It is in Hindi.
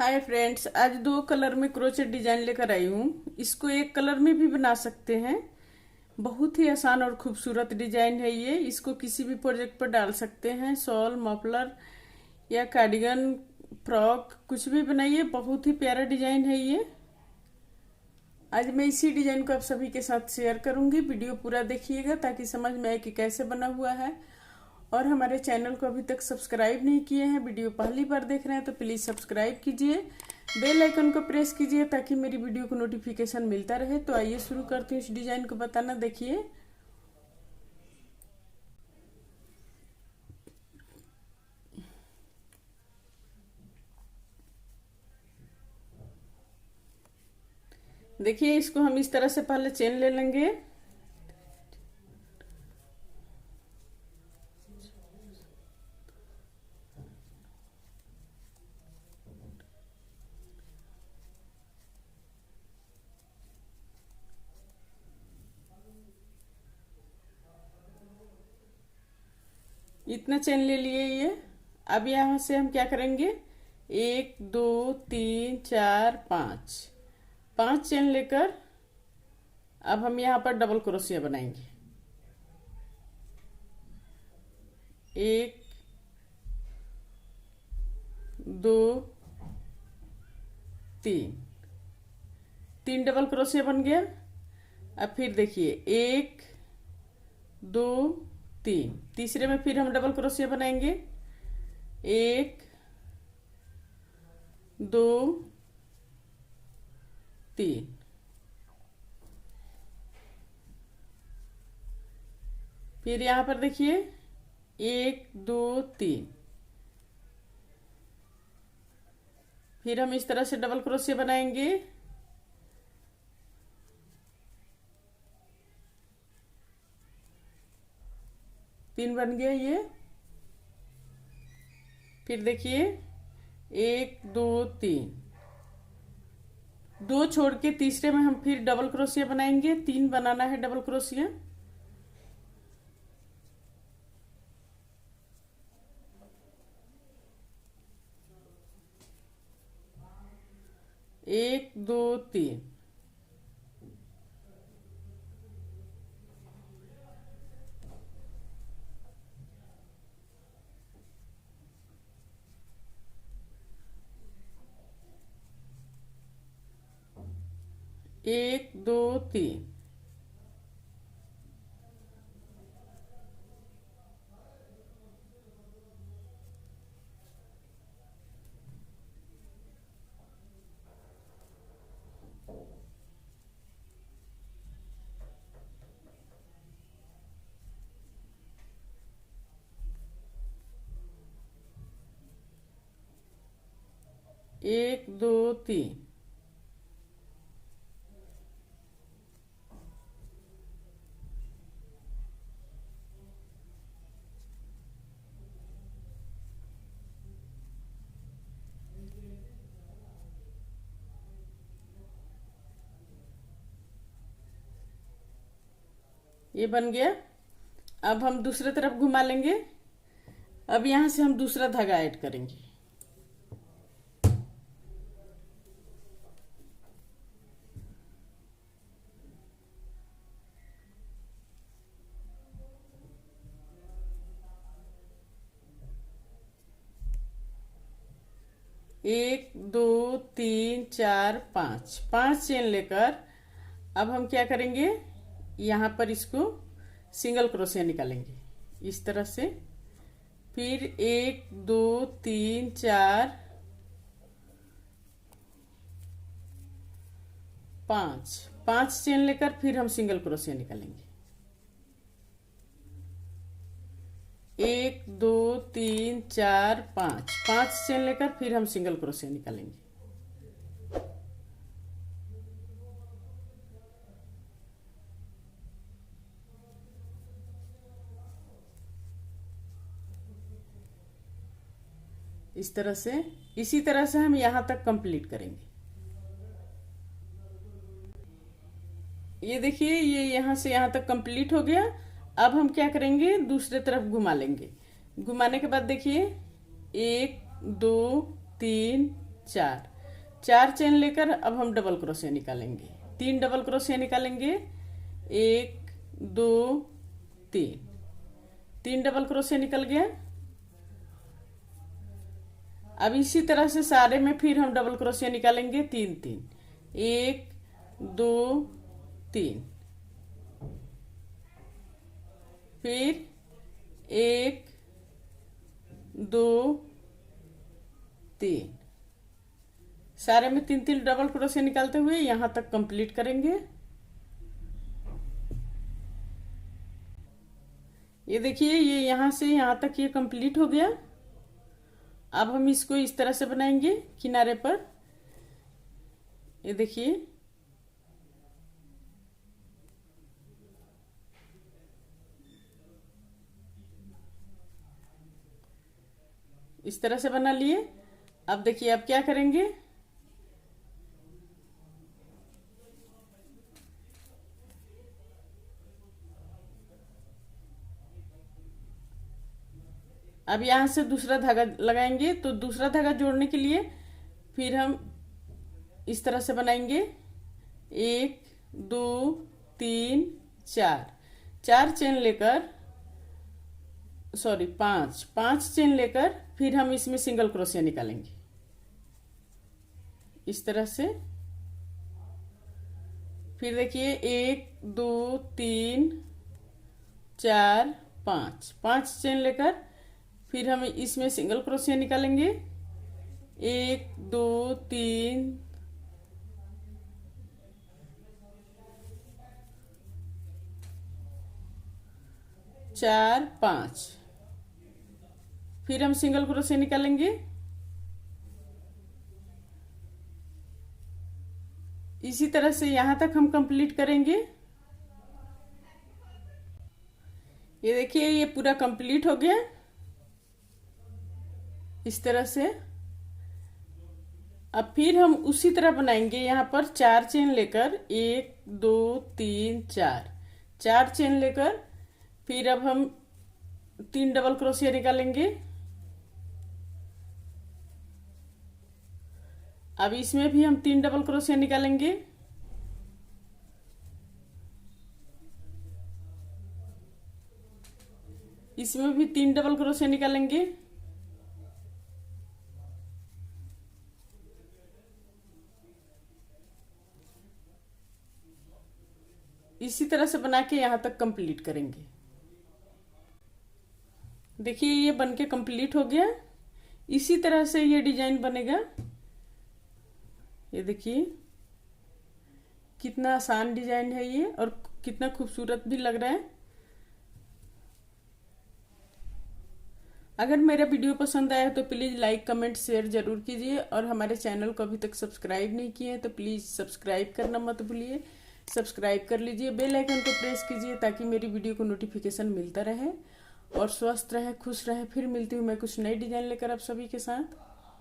हाय फ्रेंड्स, आज दो कलर में क्रोचेट डिजाइन लेकर आई हूँ। इसको एक कलर में भी बना सकते हैं। बहुत ही आसान और खूबसूरत डिजाइन है ये। इसको किसी भी प्रोजेक्ट पर डाल सकते हैं। शॉल, मफलर या कार्डिगन, फ्रॉक, कुछ भी बनाइए। बहुत ही प्यारा डिजाइन है ये। आज मैं इसी डिजाइन को आप सभी के साथ शेयर करूंगी। वीडियो पूरा देखिएगा ताकि समझ में आए कि कैसे बना हुआ है। और हमारे चैनल को अभी तक सब्सक्राइब नहीं किए हैं, वीडियो पहली बार देख रहे हैं तो प्लीज सब्सक्राइब कीजिए, बेल आइकन को प्रेस कीजिए ताकि मेरी वीडियो को नोटिफिकेशन मिलता रहे। तो आइए शुरू करती हूँ इस डिजाइन को बताना। देखिए, इसको हम इस तरह से पहले चेन ले लेंगे। इतना चेन ले लिए ये। अब यहाँ से हम क्या करेंगे, 1 2 3 4 5 5 चेन लेकर अब हम यहाँ पर डबल क्रोशिया बनाएंगे। 1 2 3 3 डबल क्रोशिया बन गया। अब फिर देखिए, 1 2 3 तीसरे में फिर हम डबल क्रोशिया बनाएंगे। 1 2 3 फिर यहां पर देखिए, 1 2 3 फिर हम इस तरह से डबल क्रोशिया बनाएंगे। तीन बन गया ये। फिर देखिए, 1 2 3 दो छोड़ के तीसरे में हम फिर डबल क्रोशिया बनाएंगे। 3 बनाना है डबल क्रोशिया। एक दो तीन एक दो तीन एक दो तीन ये बन गया। अब हम दूसरे तरफ घुमा लेंगे। अब यहां से हम दूसरा धागा ऐड करेंगे। एक दो तीन चार पाँच 5 चेन लेकर अब हम क्या करेंगे, यहाँ पर इसको सिंगल क्रोशिया निकालेंगे इस तरह से। फिर 1 2 3 4 5 5 चेन लेकर फिर हम सिंगल क्रोशिया निकालेंगे। 1 2 3 4 5 5 चेन लेकर फिर हम सिंगल क्रोशिया निकालेंगे। इस तरह से, इसी तरह से हम यहां तक कंप्लीट करेंगे। ये देखिए, ये यहां से यहां तक कंप्लीट हो गया। अब हम क्या करेंगे, दूसरे तरफ घुमा लेंगे। घुमाने के बाद देखिए, 1 2 3 4 4 चेन लेकर अब हम डबल क्रोशिया निकालेंगे। 3 डबल क्रोशिया निकालेंगे, 1 2 3, 3 डबल क्रोशिया निकल गया। अब इसी तरह से सारे में फिर हम डबल क्रोशिया निकालेंगे, 3 3, 1 2 3, फिर 1 2 3, सारे में 3 3 डबल क्रोशिया निकालते हुए यहां तक कंप्लीट करेंगे। ये देखिए, ये यहां से यहां तक ये कंप्लीट हो गया। अब हम इसको इस तरह से बनाएंगे किनारे पर। ये देखिए, इस तरह से बना लिए। अब देखिए, अब क्या करेंगे, अब यहां से दूसरा धागा लगाएंगे। तो दूसरा धागा जोड़ने के लिए फिर हम इस तरह से बनाएंगे, 1 2 3 4, 4 चेन लेकर, सॉरी 5 चेन लेकर फिर हम इसमें सिंगल क्रोशिया निकालेंगे इस तरह से। फिर देखिए, 1 2 3 4 5 चेन लेकर फिर हम इसमें सिंगल क्रोशिया निकालेंगे, 1 2 3 4 5, फिर हम सिंगल क्रोशिया निकालेंगे। इसी तरह से यहां तक हम कंप्लीट करेंगे। ये देखिए, ये पूरा कंप्लीट हो गया इस तरह से। अब फिर हम उसी तरह बनाएंगे। यहाँ पर 4 चेन लेकर, 1 2 3 4 चेन लेकर फिर अब हम 3 डबल क्रोशिया निकालेंगे। अब इसमें भी हम 3 डबल क्रोशिया निकालेंगे। इसमें भी 3 डबल क्रोशिया निकालेंगे। इसी तरह से बना के यहां तक कंप्लीट करेंगे। देखिए, ये बनके कंप्लीट हो गया। इसी तरह से ये डिजाइन बनेगा। ये देखिए, कितना आसान डिजाइन है ये और कितना खूबसूरत भी लग रहा है। अगर मेरा वीडियो पसंद आया तो प्लीज लाइक कमेंट शेयर जरूर कीजिए, और हमारे चैनल को अभी तक सब्सक्राइब नहीं किए तो प्लीज सब्सक्राइब करना मत भूलिए। सब्सक्राइब कर लीजिए, बेल आइकन को प्रेस कीजिए ताकि मेरी वीडियो को नोटिफिकेशन मिलता रहे। और स्वस्थ रहे, खुश रहे। फिर मिलती हूँ मैं कुछ नई डिजाइन लेकर आप सभी के साथ।